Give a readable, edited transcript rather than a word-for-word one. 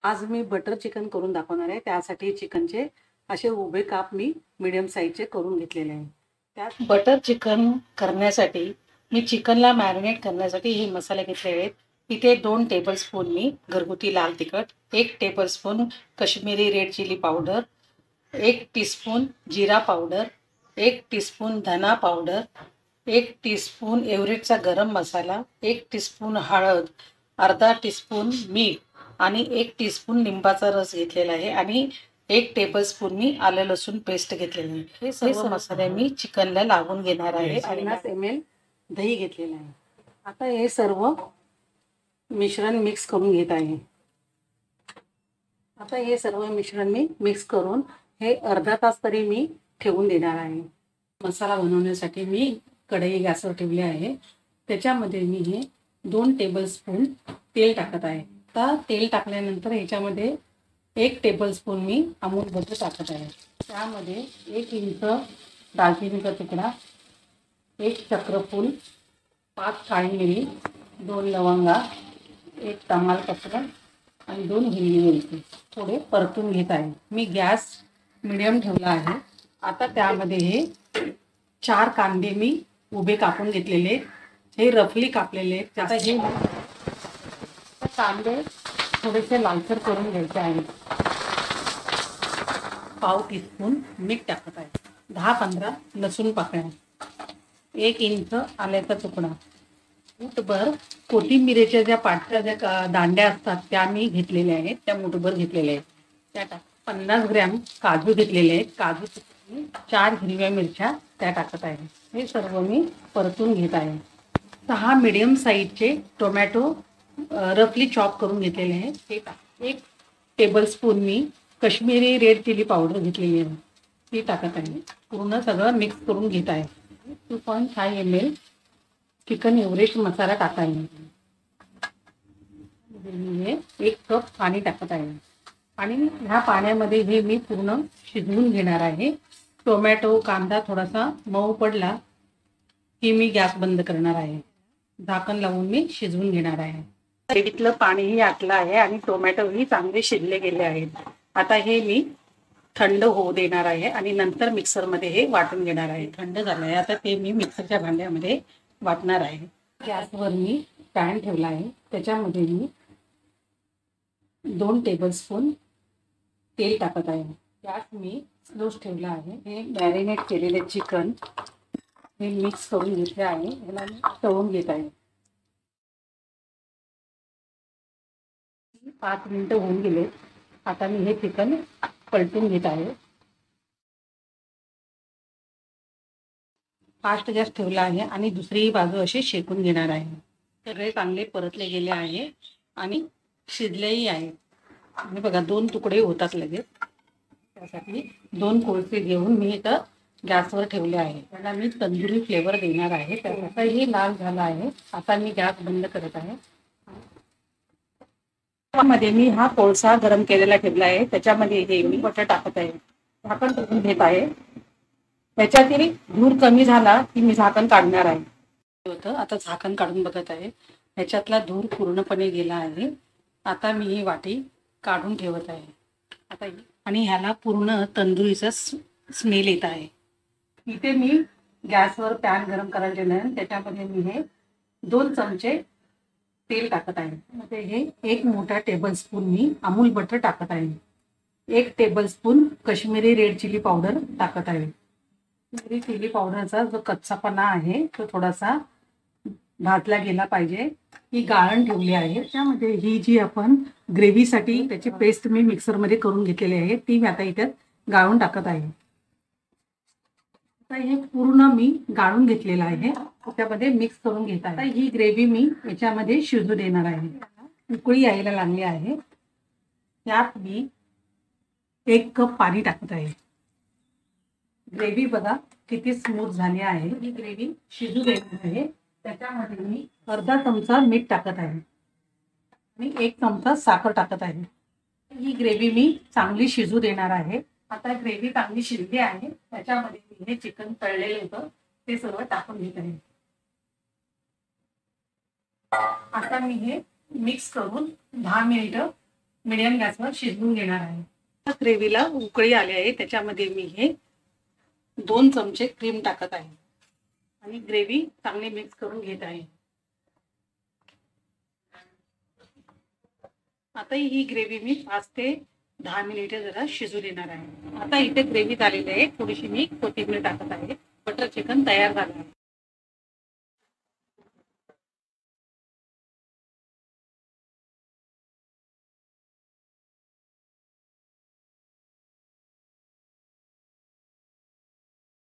आज मी butter chicken करून दाखवणार आहे। त्यासाठी चिकनचे असे उभे काप मी मीडियम साईजचे करून घेतलेले आहे। त्यात बटर चिकन करण्यासाठी मी चिकनला मॅरिनेट करण्यासाठी हे मसाले घेतलेले आहेत। इथे 2 टेबलस्पून मी घरगुती लाल तिखट, 1 tablespoon Kashmiri red chilli powder, 1 teaspoon जीरा पावडर, 1 टीस्पून धना पावडर, 1 टीस्पून एव्हरेस्टचा गरम मसाला, 1 टीस्पून हळद, अर्धा टीस्पून मीठ आणि 1 टीस्पून लिंबाचा रस घेतलेला आहे आणि 1 टेबलस्पून मी आलं लसूण पेस्ट घेतलेली आहे। हे सर्व मसाले मी चिकनला लावून घेणार आहे आणि 50 ml दही घेतलेलं आहे। आता हे सर्व मिश्रण मिक्स करून घेत आहे। आता हे सर्व मिश्रण मी मिक्स करून हे अर्धा तास तरी मी ठेवून देणार आहे। मसाला बनवण्यासाठी मी कढई गॅसवर ठेवली आहे। त्याच्यामध्ये मी हे 2 टेबलस्पून तेल टाकत आहे। आता तेल टाकल्यानंतर ह्याच्यामध्ये 1 टेबलस्पून मी अमूल बटर टाकत आहे। त्यामध्ये 1 इंच दालचिनीचा तुकडा, 1 चक्रफूल, 5 काळी मिरी, 2 लवंगा, 1 तमालपत्र आणि 2 हिरवी मिरची थोडे परतून घेत आहे। मी गॅस मीडियम ठेवला आहे। आता त्यामध्ये हे 4 कांदे मी उभे कापून घेतलेले, हे रफली कापलेले आहेत। आता हे कांदे थोडेसे लालसर करून घ्यायचे आहेत। पाव टीस्पून मीठ टाकत आहे, 10-15 लसूण पाकळ्या, 1 इंच आल्याचा तुकडा, मुठभर कोथिंबीरच्या ज्या पाटच्या ज्या दांड्या असतात त्या मी घेतलेल्या आहेत, त्या मुठभर घेतलेल्या आहेत। त्या टाक 50 ग्रॅम काजू घेतलेले आहेत, काजू 4 हिरव्या मिरच्या त्या टाकत आहे। हे सर्व मी परतून घेत आहे। 6 मीडियम साईजचे टोमॅटो रफली चॉप करून घेतलेले आहे, ते टाक। 1 टेबलस्पून मी कश्मीरी रेड चिली पावडर घेतलेली आहे, ती टाकत आहे। पूर्ण सगळं मिक्स करून घेत आहे। 2.5 ml चिकन एव्हरेस्ट मसाला टाकायचा। हे 1 कप पाणी टाकत आहे आणि ह्या पाण्यामध्ये हे मी पूर्ण शिजवून घेणार आहे। टोमॅटो कांदा थोडासा मऊ पडला की मी गॅस बंद करणार आहे। झाकण लावून मी शिजवून घेणार आहे। इथलं पाणीही आटलं आहे आणि टोमॅटोही चांगले शिजले गेले आहेत। आता हे मी थंड होऊ देणार आहे आणि नंतर मिक्सरमध्ये हे वाटून घेणार आहे। थंड झालं आहे, आता ते मी मिक्सरच्या भांड्यामध्ये वाटणार आहे। गॅसवर मी पॅन ठेवला आहे, त्याच्यामध्ये मी 2 टेबलस्पून तेल टाकत आहे। गॅस मी स्लोच ठेवला आहे। हे मॅरिनेट केलेले चिकन हे मिक्स करून घेतले आहे, याला मी तळून घेत आहे। 5 मिनिटं होऊन गेले। आता मी हे चिकन पलटून घेत आहे। फास्ट गॅस ठेवला आहे आणि दुसरी बाजू अशी शेकून घेणार आहे। सगळे चांगले परतले गेले आहे आणि शिजलेही आहे। आणि बघा 2 तुकडे होतात लगेच। त्यासाठी 2 कोळसे घेऊन मी इथं गॅसवर ठेवले आहे। त्याला मी तंदुरी फ्लेवर देणार आहे। त्याचाही लाल झाला आहे। आता मी गॅस बंद करत आहे। मध्ये मी हा कोळसा गरम केलेला ठेवला आहे, त्याच्यामध्ये हे मी बटर टाकत आहे। झाकण ठेवून घेत आहे। त्याच्यातील धूर कमी झाला की मी झाकण काढणार आहे। आता झाकण काढून बघत आहे, ह्याच्यातला धूर पूर्णपणे गेला आहे। आता मी ही वाटी काढून ठेवत आहे। आता आणि ह्याला पूर्ण तंदुरीचा स्मेल येत आहे। इथे मी गॅसवर पॅन गरम करायला ठेवला आहे, त्याच्यामध्ये मी हे 2 चमचे तेल टाकत आहे। मध्ये हे 1 मोठा टेबलस्पून मी अमूल बटर टाकत आहे। 1 tablespoon Kashmiri red chilli powder टाकत आहे। कश्मीरी चिली पावडरचा जो कच्चापणा आहे तो थोडासा भाजला गेला पाहिजे। ही गाळण ठेवली आहे, त्यामध्ये ही जी आपण ग्रेव्हीसाठी त्याची पेस्ट मी मिक्सरमध्ये करून घेतलेली आहे, ती मी आता इथे गाळून टाकत आहे। आता हे पूर्ण मी गाळून घेतलेलं आहे, त्याच्यामध्ये मिक्स करून घेत आहे। ही ग्रेव्ही मी याच्यामध्ये शिजू देणार आहे। उकळी यायला लागली आहे, त्यात मी 1 कप पाणी टाकत आहे। ग्रेव्ही बघा किती स्मूथ झाली आहे। ही ग्रेव्ही शिजू देणार आहे, त्याच्यामध्ये मी अर्धा चमचा मीठ टाकत आहे आणि 1 चमचा साखर टाकत आहे। ही ग्रेव्ही मी चांगली शिजू देणार आहे। आता ग्रेव्ही चांगली शिजली आहे, त्याच्यामध्ये मी हे चिकन तळलेलं होतं ते सर्व टाकून घेत आहे। आता मी हे मिक्स करून 10 मिनिटं मीडियम गॅसवर शिजवून घेणार आहे. ग्रेव्हीला उकळी आली आहे, त्याच्यामध्ये मी हे 2 चमचे क्रीम टाकत आहे आणि ग्रेव्ही चांगली मिक्स करून घेत आहे. आता ही ग्रेव्ही मी 5 ते 10 मिनिटे जरा शिजू देणार आहे. आता इथे ग्रेव्ही झालेली आहे, थोडीशी मी कोथिंबीर टाकत आहे. बटर चिकन तयार झालं आहे.